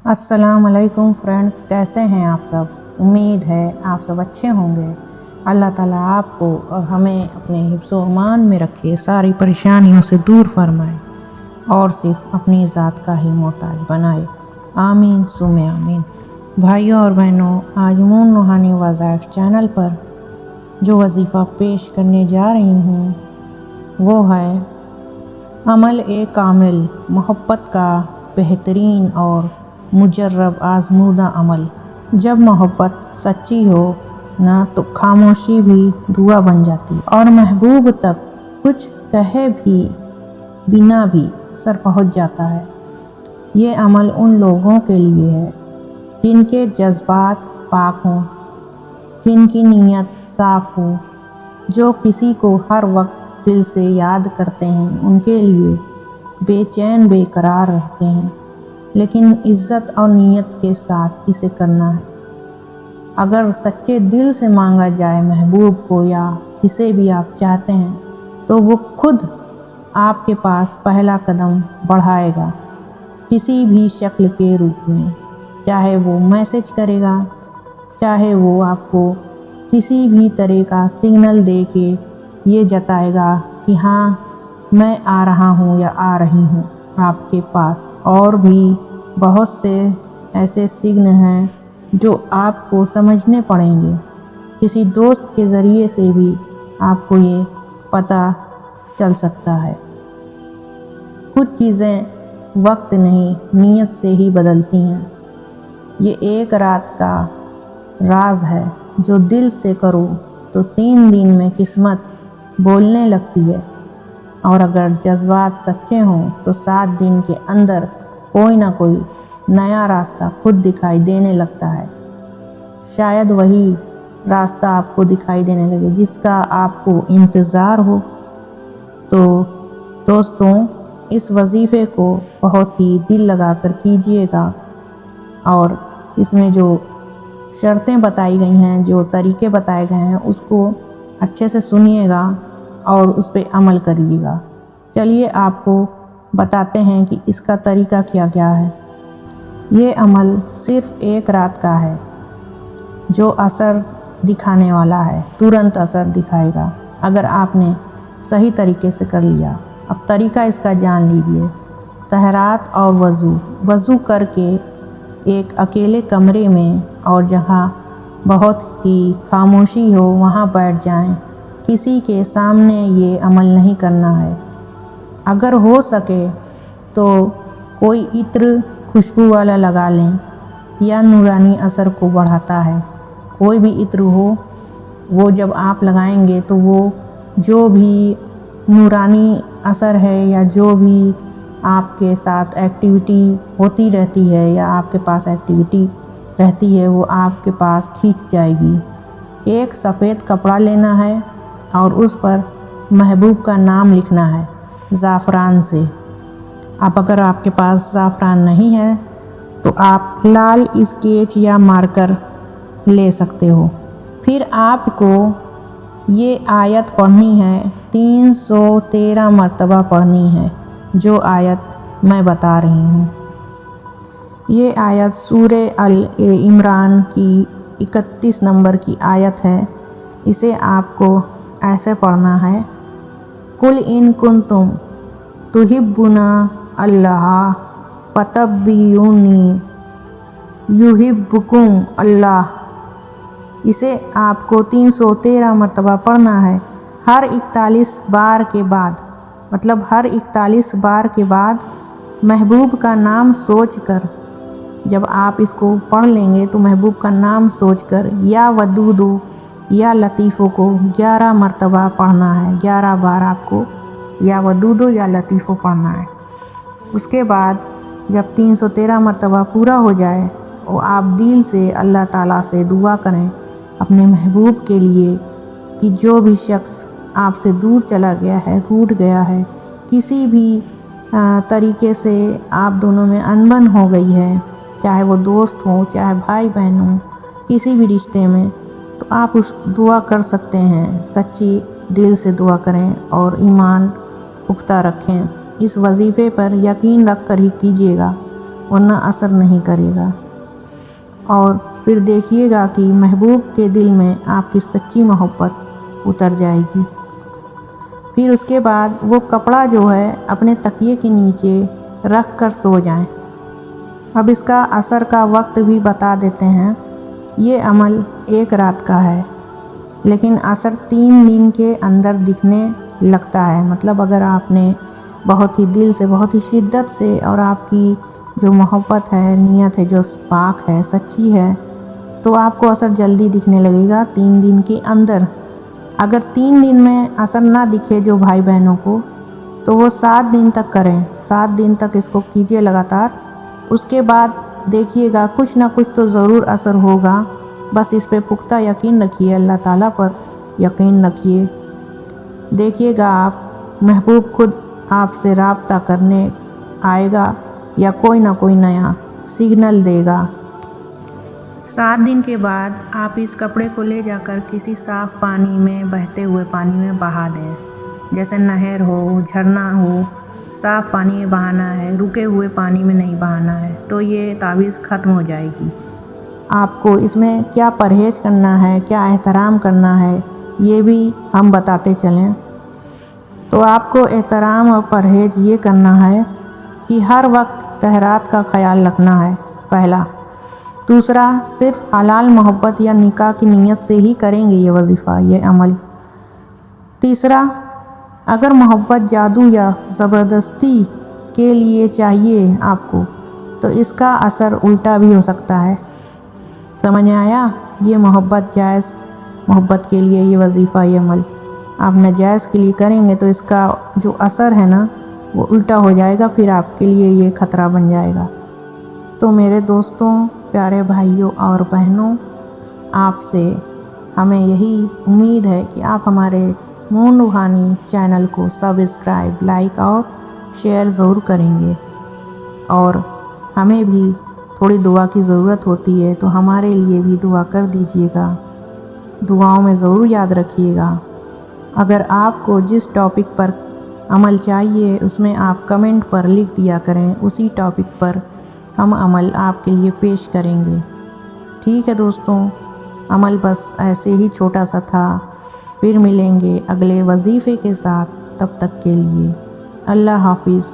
अस्सलाम वालेकुम फ्रेंड्स, कैसे हैं आप सब। उम्मीद है आप सब अच्छे होंगे। अल्लाह ताला आपको और हमें अपने हिफ्ज़ो अमान में रखे, सारी परेशानियों से दूर फरमाए और सिर्फ अपनी ज़ात का ही मोहताज बनाए। आमीन सुमे आमीन। भाइयों और बहनों, आज मून रूहानी वज़ाइफ चैनल पर जो वजीफ़ा पेश करने जा रही हूँ वो है अमल ए कामिल, मोहब्बत का बेहतरीन और मुजर्रब आज़मूदा अमल। जब मोहब्बत सच्ची हो ना तो खामोशी भी दुआ बन जाती और महबूब तक कुछ कहे भी बिना भी सर पहुंच जाता है। ये अमल उन लोगों के लिए है जिनके जज्बात पाक हों, जिनकी नीयत साफ हो, जो किसी को हर वक्त दिल से याद करते हैं, उनके लिए बेचैन बेकरार रहते हैं, लेकिन इज्जत और नीयत के साथ इसे करना है। अगर सच्चे दिल से मांगा जाए महबूब को या जिसे भी आप चाहते हैं, तो वो खुद आपके पास पहला कदम बढ़ाएगा, किसी भी शक्ल के रूप में। चाहे वो मैसेज करेगा, चाहे वो आपको किसी भी तरह का सिग्नल दे के ये जताएगा कि हाँ मैं आ रहा हूँ या आ रही हूँ आपके पास। और भी बहुत से ऐसे सिग्न हैं जो आपको समझने पड़ेंगे। किसी दोस्त के ज़रिए से भी आपको ये पता चल सकता है। कुछ चीज़ें वक्त नहीं नीयत से ही बदलती हैं। ये एक रात का राज है जो दिल से करो तो 3 दिन में किस्मत बोलने लगती है, और अगर जज्बात सच्चे हों तो 7 दिन के अंदर कोई ना कोई नया रास्ता खुद दिखाई देने लगता है। शायद वही रास्ता आपको दिखाई देने लगे जिसका आपको इंतज़ार हो। तो दोस्तों, इस वजीफ़े को बहुत ही दिल लगाकर कीजिएगा और इसमें जो शर्तें बताई गई हैं, जो तरीके बताए गए हैं, उसको अच्छे से सुनिएगा और उस पर अमल करिएगा। चलिए आपको बताते हैं कि इसका तरीका क्या क्या है। ये अमल सिर्फ एक रात का है जो असर दिखाने वाला है, तुरंत असर दिखाएगा अगर आपने सही तरीके से कर लिया। अब तरीका इसका जान लीजिए। तहरात और वज़ू करके एक अकेले कमरे में और जहाँ बहुत ही खामोशी हो वहाँ बैठ जाएं। किसी के सामने ये अमल नहीं करना है। अगर हो सके तो कोई इत्र खुशबू वाला लगा लें या नूरानी असर को बढ़ाता है। कोई भी इत्र हो, वो जब आप लगाएंगे तो वो जो भी नूरानी असर है या जो भी आपके साथ एक्टिविटी होती रहती है या आपके पास एक्टिविटी रहती है वो आपके पास खींच जाएगी। एक सफ़ेद कपड़ा लेना है और उस पर महबूब का नाम लिखना है ज़ाफ़रान से। अब अगर आपके पास ज़ाफ़रान नहीं है तो आप लाल स्केच या मार्कर ले सकते हो। फिर आपको ये आयत पढ़नी है, 313 मरतबा पढ़नी है, जो आयत मैं बता रही हूँ। ये आयत सूरे अल-इमरान की 31 नंबर की आयत है। इसे आपको ऐसे पढ़ना है, कुल इन कुंतुम तुहिब्बुना अल्लाह फतब्बिऊनी युहिब्बुकुम अल्लाह। इसे आपको 313 मरतबा पढ़ना है। हर 41 बार के बाद, मतलब हर 41 बार के बाद महबूब का नाम सोचकर, जब आप इसको पढ़ लेंगे तो महबूब का नाम सोचकर या वदूदू या लतीफ़ों को 11 मरतबा पढ़ना है। 11 बार आपको या वदूदू या लतीफ़ों पढ़ना है। उसके बाद जब 313 मरतबा पूरा हो जाए तो आप दिल से अल्लाह ताला से दुआ करें अपने महबूब के लिए कि जो भी शख्स आपसे दूर चला गया है, रूठ गया है, किसी भी तरीके से आप दोनों में अनबन हो गई है, चाहे वो दोस्त हो, चाहे भाई बहन हो, किसी भी रिश्ते में, तो आप उस दुआ कर सकते हैं। सच्ची दिल से दुआ करें और ईमान पुख्ता रखें। इस वजीफ़े पर यकीन रख कर ही कीजिएगा। ورنہ اثر نہیں کرے گا۔ اور پھر دیکھیے گا کہ محبوب کے دل میں آپ کی سچی محبت اتر جائے گی۔ پھر اس کے بعد وہ کپڑا جو ہے اپنے تکیے کے نیچے رکھ کر سو جائیں۔ اب اس کا اثر کا وقت بھی بتا دیتے ہیں۔ یہ عمل 1 رات کا ہے، لیکن اثر 3 دن کے اندر دکھنے لگتا ہے۔ مطلب اگر آپ نے بہت ہی دل سے، بہت ہی شدت سے، اور آپ کی جو محبت ہے، نیت ہے جو پاک ہے، سچی ہے، تو آپ کو اثر جلدی دکھنے لگے گا 3 دن کے اندر۔ اگر 3 دن میں اثر نہ دکھے جو بھائی بہنوں کو، تو وہ 7 دن تک کریں۔ 7 دن تک اس کو کیجیے لگاتار۔ اس کے بعد دیکھیے گا کچھ نہ کچھ تو ضرور اثر ہوگا۔ بس اس پہ پختہ یقین رکھیے، اللہ تعالیٰ پر یقین رکھیے۔ دیکھیے گا آپ محبوب خود آپ سے رابطہ کرنے آئے گا یا کوئی نہ کوئی نیا سگنل دے گا۔ 7 دن کے بعد آپ اس کپڑے کو لے جا کر کسی صاف پانی میں، بہتے ہوئے پانی میں بہا دیں۔ جیسے نہر ہو، جھرنا ہو، صاف پانی میں بہانا ہے، رکے ہوئے پانی میں نہیں بہانا ہے، تو یہ تعویذ ختم ہو جائے گی۔ آپ کو اس میں کیا پرہیز کرنا ہے، کیا احترام کرنا ہے، یہ بھی ہم بتاتے چلیں۔ تو آپ کو احترام اور پرہیز یہ کرنا ہے کہ ہر وقت طہارت کا خیال رکھنا ہے، پہلا۔ دوسرا، صرف حلال محبت یا نکاح کی نیت سے ہی کریں گے یہ وظیفہ، یہ عمل۔ تیسرا، اگر محبت جادو یا زبردستی کے لیے چاہیے آپ کو، تو اس کا اثر الٹا بھی ہو سکتا ہے۔ سمجھ میں آیا؟ یہ محبت، جائز محبت کے لیے یہ وظیفہ، یہ عمل آپ ناجائز کے لیے کریں گے تو اس کا جو اثر ہے نا وہ الٹا ہو جائے گا، پھر آپ کے لیے یہ خطرہ بن جائے گا۔ تو میرے دوستوں، پیارے بھائیوں اور بہنوں، آپ سے ہمیں یہی امید ہے کہ آپ ہمارے مون روحانی چینل کو سبسکرائب، لائک اور شیئر ضرور کریں گے۔ اور ہمیں بھی تھوڑی دعا کی ضرورت ہوتی ہے، تو ہمارے لیے بھی دعا کر دیجیے گا۔ دعاؤں میں ضرور یاد رکھیے گا۔ اگر آپ کو جس ٹاپک پر عمل چاہیے اس میں آپ کمنٹ پر لکھ دیا کریں، اسی ٹاپک پر ہم عمل آپ کے لیے پیش کریں گے۔ ٹھیک ہے دوستوں، عمل بس ایسے ہی چھوٹا سا تھا۔ پھر ملیں گے اگلے وظیفے کے ساتھ، تب تک کے لیے اللہ حافظ۔